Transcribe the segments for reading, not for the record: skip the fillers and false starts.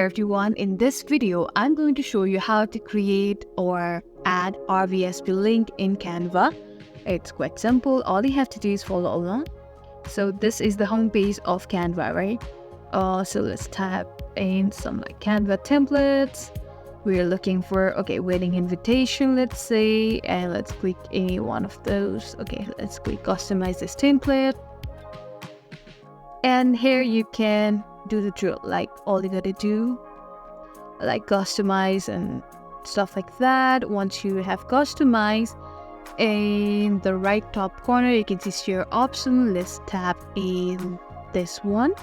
everyone, in this video I'm going to show you how to create or add RVSP link in Canva. It's quite simple. All you have to do is follow along. So this is the home page of Canva, right? So let's type in some like Canva templates. We're looking for wedding invitation, let's say, and let's click any one of those. Let's click customize this template, and here you can do the drill. Like all you gotta do, like customize and stuff like that. Once you have customized, in the right top corner you can see share option. Let's tap in this one,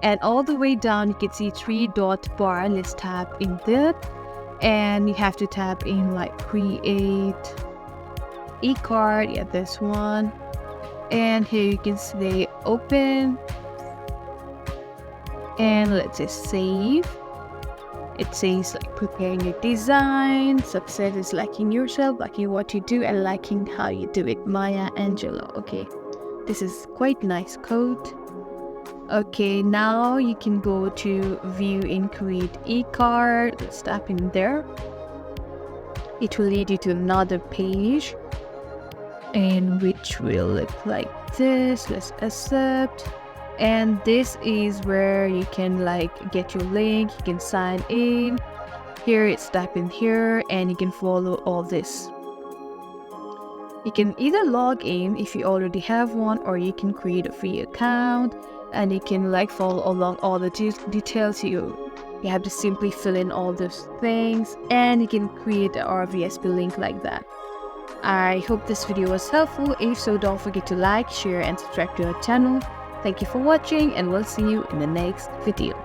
and all the way down you can see 3-dot bar. Let's tap in that, and you have to tap in like create e-card, this one, and here you can say open, and let's just save. It says like preparing your design, success is liking yourself, liking what you do, and liking how you do it. Maya Angelou. This is quite nice code. Now you can go to view in create e-card. Let's tap in there. It will lead you to another page, and which will look like this. Let's accept. And this is where you can like get your link. You can sign in here. It's tap in here, and you can follow all this. You can either log in if you already have one, or you can create a free account, and you can like follow along all the details. You have to simply fill in all those things, and you can create a RVSP link like that. I hope this video was helpful. If so, don't forget to like, share, and subscribe to our channel. Thank you for watching, and we'll see you in the next video.